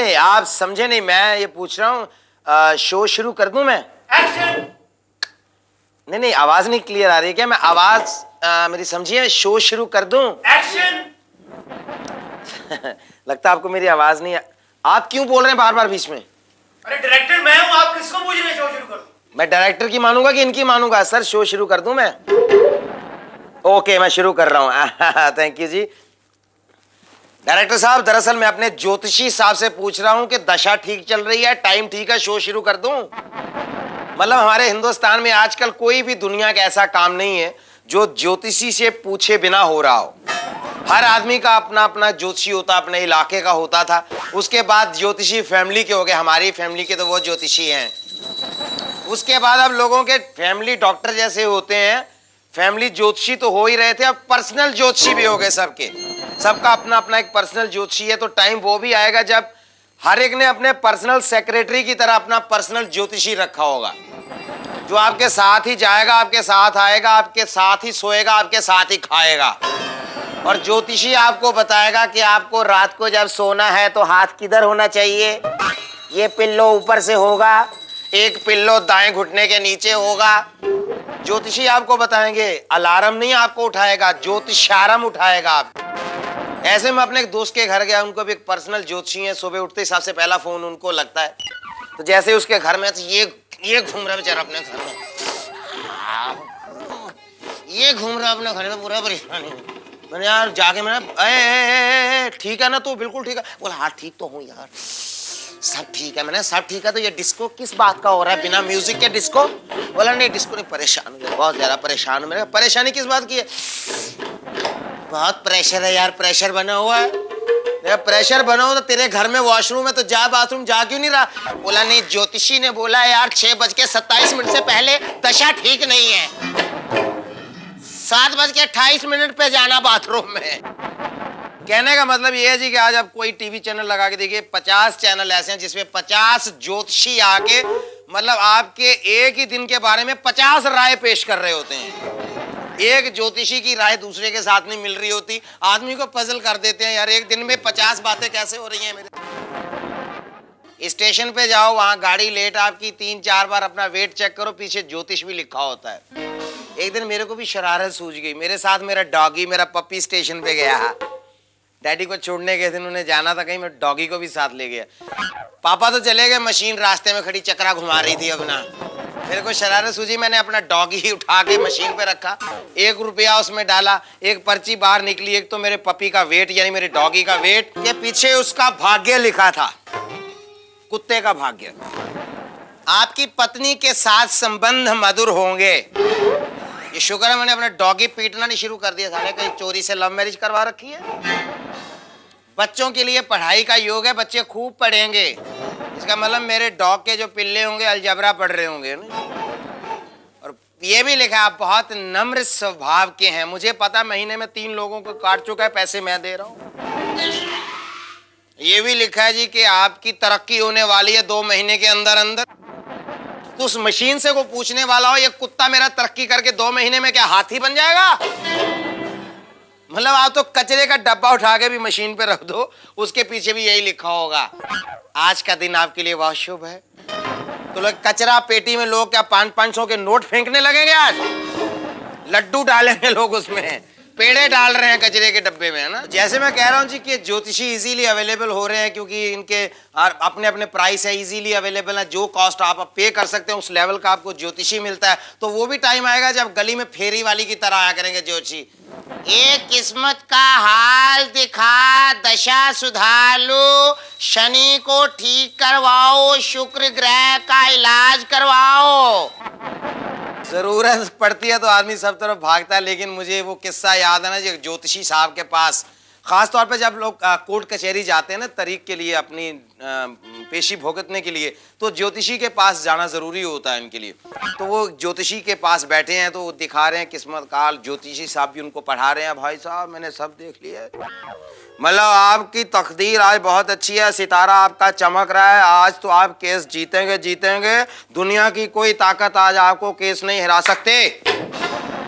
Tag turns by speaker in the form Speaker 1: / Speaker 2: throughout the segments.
Speaker 1: नहीं, आप समझे नहीं। मैं ये पूछ रहा हूँ, शो शुरू कर दूं मैं?
Speaker 2: एक्शन।
Speaker 1: नहीं नहीं, आवाज नहीं क्लियर आ रही है क्या? मैं आवाज मेरी समझिए, शो शुरू कर दूं?
Speaker 2: एक्शन।
Speaker 1: लगता है आपको मेरी आवाज नहीं आप क्यों बोल रहे हैं बार बार बीच में?
Speaker 2: अरे डायरेक्टर मैं हूँ, आप किसको पूछ रहे हैं शो शुरू करो?
Speaker 1: मैं डायरेक्टर की मानूंगा कि इनकी मानूंगा? सर शो शुरू कर दूं मैं? ओके, मैं शुरू कर रहा हूँ। Thank you ji. डायरेक्टर साहब, दरअसल मैं अपने ज्योतिषी साहब से पूछ रहा हूँ कि दशा ठीक चल रही है, टाइम ठीक है, शो शुरू कर दूं? मतलब हमारे हिंदुस्तान में आजकल कोई भी दुनिया का ऐसा काम नहीं है जो ज्योतिषी से पूछे बिना हो रहा हो। हर आदमी का अपना अपना ज्योतिषी होता, अपने इलाके का होता था। उसके बाद ज्योतिषी फैमिली के हो गए, हमारी फैमिली के तो वो ज्योतिषी हैं। उसके बाद अब लोगों के फैमिली डॉक्टर जैसे होते हैं, फैमिली ज्योतिषी तो हो ही रहे थे, अब पर्सनल ज्योतिषी भी हो गए सबके। सबका अपना अपना एक पर्सनल ज्योतिषी है। तो टाइम वो भी आएगा जब हर एक ने अपने पर्सनल सेक्रेटरी की तरह अपना पर्सनल ज्योतिषी रखा होगा, जो आपके साथ ही जाएगा, आपके साथ आएगा, आपके साथ ही सोएगा, आपके साथ ही खाएगा। और ज्योतिषी आपको बताएगा कि आपको रात को जब सोना है तो हाथ किधर होना चाहिए। ये पिल्लो ऊपर से होगा, एक पिल्लो दाएं घुटने के नीचे होगा। ज्योतिषी आपको बताएंगे। अलार्म नहीं आपको उठाएगा, ज्योतिषारम उठाएगा आप। ऐसे में अपने एक दोस्त के घर गया, उनको भी एक पर्सनल ज्योतिषी है। सुबह उठते ही सबसे पहला फोन उनको लगता है। तो जैसे उसके घर में, तो ये घूम रहा बेचारा अपने घर में, ये घूम रहा अपने घर में, पूरा परेशानी। मैंने यार जाके मैंने, ठीक है ना तू? बिल्कुल ठीक है। बोला हाँ ठीक तो हूँ यार, सब ठीक है। मैंने सब ठीक है, तो ये डिस्को किस बात का हो रहा है बिना म्यूजिक के डिस्को? बोला नहीं डिस्को नहीं, परेशान हूँ, बहुत ज्यादा परेशान हूँ। मैंने परेशानी किस बात की है? बहुत प्रेशर है यार, प्रेशर बना हुआ है। प्रेशर बना हो तो तेरे घर में वॉशरूम है, तो जा बाथरूम जा क्यों नहीं रहा? बोला नहीं, ज्योतिषी ने बोला यार 6:27 से पहले दशा ठीक नहीं है, 7:28 पे जाना बाथरूम में। कहने का मतलब ये है जी कि आज आप कोई टीवी चैनल लगा के देखिए, 50 चैनल ऐसे हैं जिसमें 50 ज्योतिषी आके मतलब आपके एक ही दिन के बारे में 50 राय पेश कर रहे होते हैं। एक ज्योतिषी की राय दूसरे के साथ नहीं मिल रही होती। आदमी को पजल कर देते हैं यार, एक दिन में 50 बातें कैसे हो रही हैं मेरे। स्टेशन पे जाओ, वहां गाड़ी लेट आपकी, 3-4 बार अपना वेट चेक करो, पीछे ज्योतिष भी लिखा होता है। एक दिन मेरे को भी शरारत सूझ गई। मेरे साथ मेरा डॉगी, मेरा पप्पी स्टेशन पे गया। डैडी को छोड़ने गए थे, उन्होंने जाना था कहीं, मैं डॉगी को भी साथ ले गया। पापा तो चले गए, मशीन रास्ते में खड़ी चक्रा घुमा रही थी अपना। मेरे को शरारत सूझी, मैंने अपना डॉगी उठा के मशीन पे रखा, 1 रुपया उसमें डाला, एक पर्ची बाहर निकली, एक तो मेरे पपी का वेट यानी मेरे डॉगी का वेट, के पीछे उसका भाग्य लिखा था, कुत्ते का भाग्य। आपकी पत्नी के साथ संबंध मधुर होंगे। ये शुक्र है मैंने अपना डॉगी पीटना नहीं शुरू कर दिया था, कहीं चोरी से लव मैरिज करवा रखी है। बच्चों के लिए पढ़ाई का योग है, बच्चे खूब पढ़ेंगे। इसका मतलब मेरे डॉग के जो पिल्ले होंगे अलजबरा पढ़ रहे होंगे ना। और ये भी लिखा आप बहुत नम्र स्वभाव के हैं। मुझे पता महीने में 3 लोगों को काट चुका है, पैसे मैं दे रहा हूँ। ये भी लिखा है जी कि आपकी तरक्की होने वाली है 2 महीने के अंदर अंदर। तो उस मशीन से को पूछने वाला हो, ये कुत्ता मेरा तरक्की करके 2 महीने में क्या हाथी बन जाएगा? मतलब आप तो कचरे का डब्बा उठा के भी मशीन पे रख दो, उसके पीछे भी यही लिखा होगा, आज का दिन आपके लिए बहुत शुभ है। तो लोग कचरा पेटी में लोग क्या 500 के नोट फेंकने लगेंगे? आज लड्डू डालेंगे लोग उसमें, पेड़े डाल रहे हैं कचरे के डब्बे में, है ना। जैसे मैं कह रहा हूँ जी कि ज्योतिषी इजीली अवेलेबल हो रहे हैं, क्योंकि इनके अपने अपने प्राइस है, इजीली अवेलेबल है। जो कॉस्ट आप पे कर सकते हैं उस लेवल का आपको ज्योतिषी मिलता है। तो वो भी टाइम आएगा जब गली में फेरी वाली की तरह आया करेंगे ज्योतिषी। एक किस्मत का हाल दिखा, दशा सुधार लो, शनि को ठीक करवाओ, शुक्र ग्रह का इलाज करवाओ। जरूरत पड़ती है तो आदमी सब तरफ भागता है। लेकिन मुझे वो किस्सा याद है ना जी, ज्योतिषी साहब के पास, खास तौर पे जब लोग कोर्ट कचहरी जाते हैं ना तरीक के लिए, अपनी पेशी भुगतने के लिए, तो ज्योतिषी के पास जाना जरूरी होता है इनके लिए। तो वो ज्योतिषी के पास बैठे हैं, तो वो दिखा रहे हैं किस्मत काल, ज्योतिषी साहब भी उनको पढ़ा रहे हैं। भाई साहब मैंने सब देख लिया है, मतलब आपकी तकदीर आज बहुत अच्छी है, सितारा आपका चमक रहा है, आज तो आप केस जीतेंगे जीतेंगे, दुनिया की कोई ताकत आज आपको केस नहीं हरा सकते।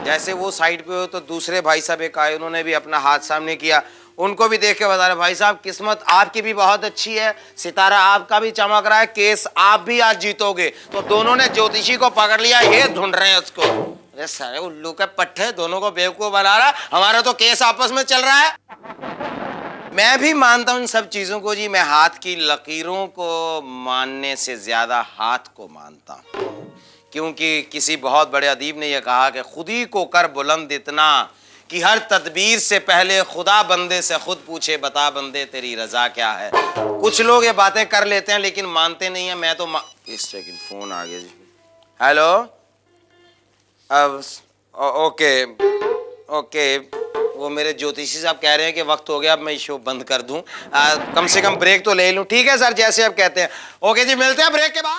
Speaker 1: जैसे वो साइड पे हो तो दूसरे भाई साहब एक आए, उन्होंने भी अपना हाथ सामने किया, उनको भी देख के बता रहे भाई साहब किस्मत आपकी भी बहुत अच्छी है, सितारा आपका भी चमक रहा है, केस आप भी आज जीतोगे। तो दोनों ने ज्योतिषी को पकड़ लिया, ये ढूंढ रहे हैं उसको। अरे सारे उल्लू के पट्टे, दोनों को बेवकूफ बना रहा, हमारा तो केस आपस में चल रहा है। मैं भी मानता हूं इन सब चीजों को जी, मैं हाथ की लकीरों को मानने से ज्यादा हाथ को मानता हूं, क्योंकि किसी बहुत बड़े अदीब ने यह कहा कि खुद ही को कर बुलंद इतना कि हर तदबीर से पहले खुदा बंदे से खुद पूछे, बता बंदे तेरी रजा क्या है। कुछ लोग ये बातें कर लेते हैं लेकिन मानते नहीं है। मैं तो एक सेकंड, फोन आ गया जी। हेलो, अब ओके ओके, वो मेरे ज्योतिषी साहब कह रहे हैं कि वक्त हो गया, अब मैं शो बंद कर दूं। कम से कम ब्रेक तो ले लूं। ठीक है सर, जैसे आप कहते हैं। ओके जी, मिलते हैं ब्रेक के बाद।